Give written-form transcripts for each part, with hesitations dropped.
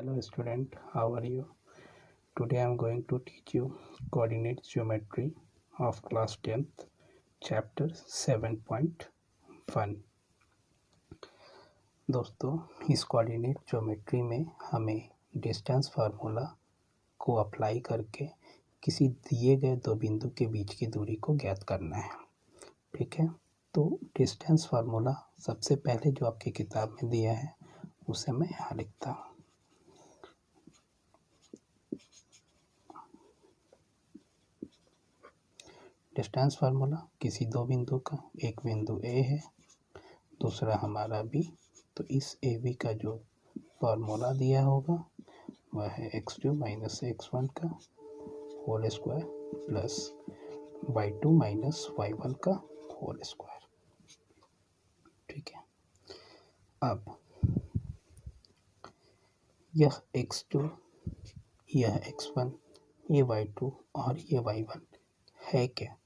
Hello student, how are you? Today I am going to teach you coordinate geometry of class 10th chapter 7.1। दोस्तों, इस coordinate geometry में हमें distance formula को apply करके किसी दिए गए दो बिंदु के बीच की दूरी को ज्ञात करना है। ठीक है, तो डिस्टेंस फार्मूला सबसे पहले जो आपकी किताब में दिया है उसे मैं यहाँ लिखता हूँ। डिस्टेंस फार्मूला किसी दो बिंदु का, एक बिंदु ए है, दूसरा हमारा बी, तो इस ए बी का जो फार्मूला दिया होगा वह है x2 माइनस x1 का whole square plus y2 minus y1 का होल स्क्वायर। ठीक है, अब यह x2, यह x1, ये y2 और ये y1 है क्या?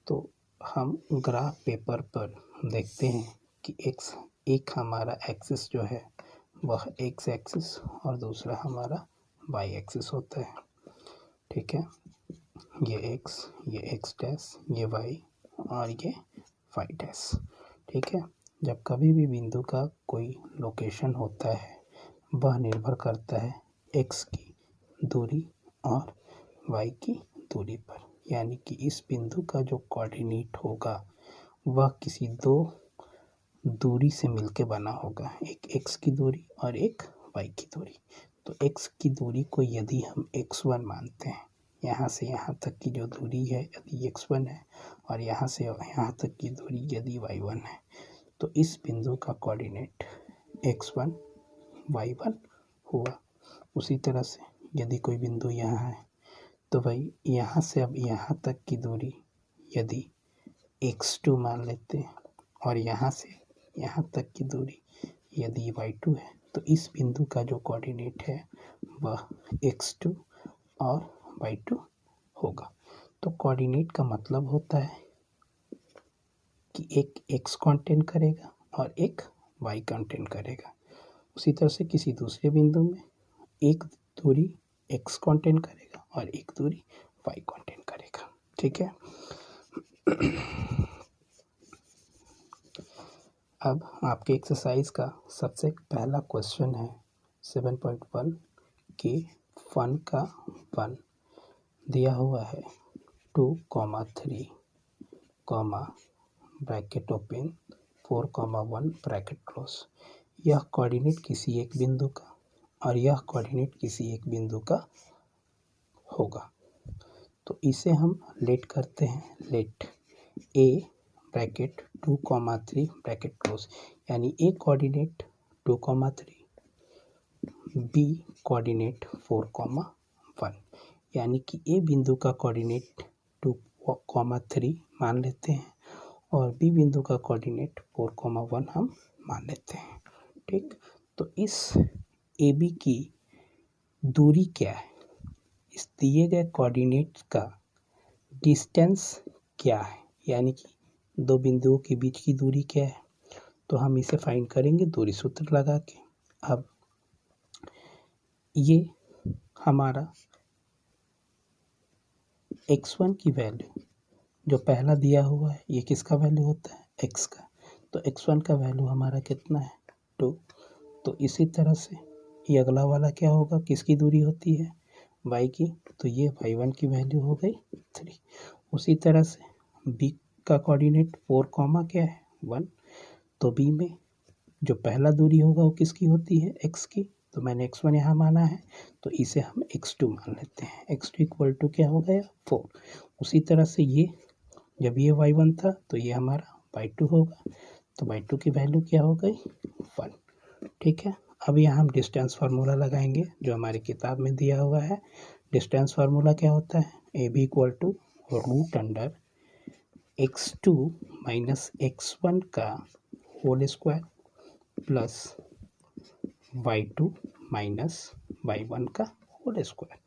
तो हम ग्राफ पेपर पर देखते हैं कि एक हमारा एक्सिस जो है वह x एक्सिस और दूसरा हमारा y एक्सिस होता है। ठीक है, ये x, ये x डैश, ये y और ये y डैश। ठीक है, जब कभी भी बिंदु का कोई लोकेशन होता है वह निर्भर करता है x की दूरी और y की दूरी पर, यानी कि इस बिंदु का जो कोऑर्डिनेट होगा वह किसी दो दूरी से मिलके बना होगा, एक x की दूरी और एक y की दूरी। तो x की दूरी को यदि हम x1 मानते हैं, यहाँ से यहाँ तक की जो दूरी है यदि x1 है और यहाँ से यहाँ तक की दूरी यदि y1 है, तो इस बिंदु का कोऑर्डिनेट x1 y1 हुआ। उसी तरह से यदि कोई बिंदु यहाँ है तो भाई यहाँ से अब यहाँ तक की दूरी यदि x2 मान लेते हैं और यहाँ से यहाँ तक की दूरी यदि y2 है, तो इस बिंदु का जो कोऑर्डिनेट है वह x2 और y2 होगा। तो कोऑर्डिनेट का मतलब होता है कि एक x कंटेन करेगा और एक y कंटेन करेगा। उसी तरह से किसी दूसरे बिंदु में एक दूरी x कंटेन करेगा और एक दूरी y कंटेन करेगा। ठीक है, अब आपके एक्सरसाइज का सबसे पहला क्वेश्चन है 7.1 के 1 का 1 दिया हुआ है 2,3 ब्रैकेट ओपन 4,1 ब्रैकेट क्लोज। यह कोऑर्डिनेट किसी एक बिंदु का और यह कोऑर्डिनेट किसी एक बिंदु का होगा। तो इसे हम लेट करते हैं, late A bracket 2,3 bracket close, यानी ए कोऑर्डिनेट 2,3, बी कोऑर्डिनेट 4,1, यानी कि ए बिंदु का कोऑर्डिनेट 2,3 मान लेते हैं और बी बिंदु का कोऑर्डिनेट 4,1 हम मान लेते हैं। ठीक, तो इस ए बी की दूरी क्या है, इस दिए गए कोऑर्डिनेट का डिस्टेंस क्या है, यानी कि दो बिंदुओं के बीच की दूरी क्या है, तो हम इसे फाइंड करेंगे दूरी सूत्र लगा के। अब ये हमारा x1 की वैल्यू जो पहला दिया हुआ है, ये किसका वैल्यू होता है, x का, तो x1 का वैल्यू हमारा कितना है 2। तो इसी तरह से ये अगला वाला क्या होगा, किसकी दूरी होती है y की, तो ये y1 की वैल्यू हो गई 3। उसी तरह से b का कोऑर्डिनेट 4, क्या है 1, तो b में जो पहला दूरी होगा वो किसकी होती है x की, तो मैंने x1 यहाँ माना है तो इसे हम x2 मान लेते हैं। x2 इक्वल टू क्या हो गया 4। उसी तरह से ये जब ये y1 था तो ये हमारा y2 होगा, तो y2 की वैल्यू क्या हो गई 1। ठीक है, अब यहाँ हम डिस्टेंस फार्मूला लगाएंगे जो हमारी किताब में दिया हुआ है। डिस्टेंस फार्मूला क्या होता है, A B equal to root under x2 minus x1 का whole square plus y2 minus y1 का होल स्क्वायर।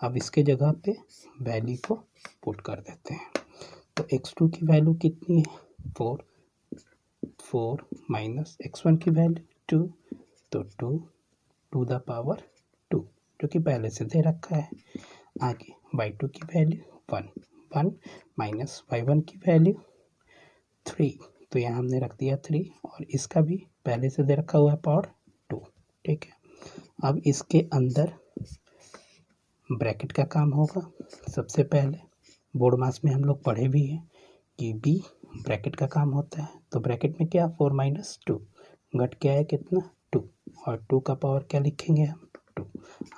अब इसके जगह पे वैल्यू को पुट कर देते हैं, तो x2 की वैल्यू कितनी है 4 माइनस x1 की वैल्यू 2, तो 2 टू द पावर 2 जो कि पहले से दे रखा है। आगे y2 की वैल्यू 1 माइनस y1 की वैल्यू 3, तो यहाँ हमने रख दिया 3 और इसका भी पहले से दे रखा हुआ है पावर 2। ठीक है, अब इसके अंदर ब्रैकेट का काम होगा। सबसे पहले बोर्ड मास में हम लोग पढ़े भी हैं कि बी ब्रैकेट का काम होता है। तो ब्रैकेट में क्या 4 माइनस 2 घट क्या है कितना 2 और 2 का पावर क्या लिखेंगे हम 2।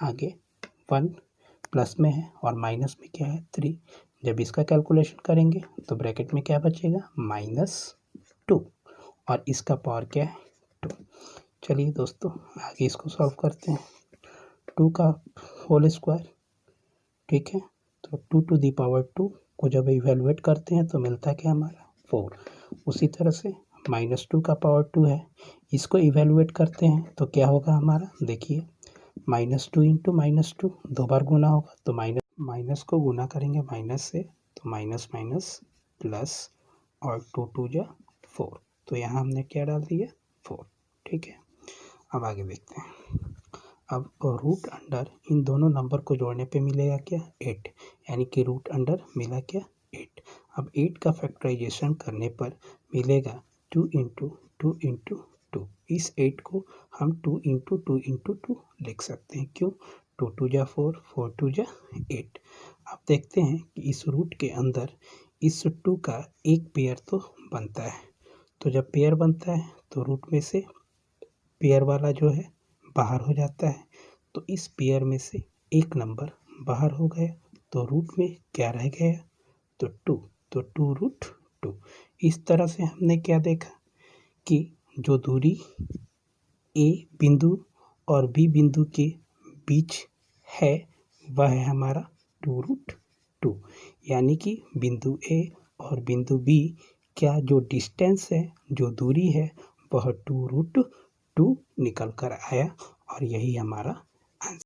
आगे 1 प्लस में है और माइनस में क्या है 3। जब इसका कैलकुलेशन करेंगे तो ब्रैकेट में क्या बचेगा -2 और इसका पावर क्या है 2। चलिए दोस्तों आगे इसको सॉल्व करते हैं। 2 का होल स्क्वायर, ठीक है, तो 2 टू दी पावर 2 को जब इवेलुएट करते हैं तो मिलता है क्या हमारा 4। उसी तरह से -2 का पावर 2 है, इसको इवेलुएट करते हैं तो क्या होगा हमारा, देखिए -2 इंटू -2 दो बार गुना होगा तो माइनस को गुना करेंगे माइनस से तो माइनस माइनस प्लस और 2 2 जा 4, तो यहाँ हमने क्या डाल दिया 4। ठीक है, अब आगे देखते हैं। अब रूट अंडर इन दोनों नंबर को जोड़ने पे मिलेगा क्या 8, यानी कि रूट अंडर मिला क्या 8। अब 8 का फैक्टराइजेशन करने पर मिलेगा 2 इंटू 2 इंटू 2। इस 8 को हम 2 इंटू 2 इंटू 2 लिख सकते हैं। क्यों, 2 2 जा 4, 4 2 जा 8। अब देखते हैं कि इस रूट के अंदर इस 2 का एक पेयर तो बनता है, तो जब पेयर बनता है तो रूट में से पेयर वाला जो है बाहर हो जाता है, तो इस पेयर में से एक नंबर बाहर हो गया तो रूट में क्या रह गया तो 2, तो 2 रूट 2। इस तरह से हमने क्या देखा कि जो दूरी ए बिंदु और बी बिंदु के बीच है वह है हमारा 2 रूट 2, यानी कि बिंदु ए और बिंदु बी क्या जो डिस्टेंस है जो दूरी है वह 2 रूट 2 निकल कर आया और यही हमारा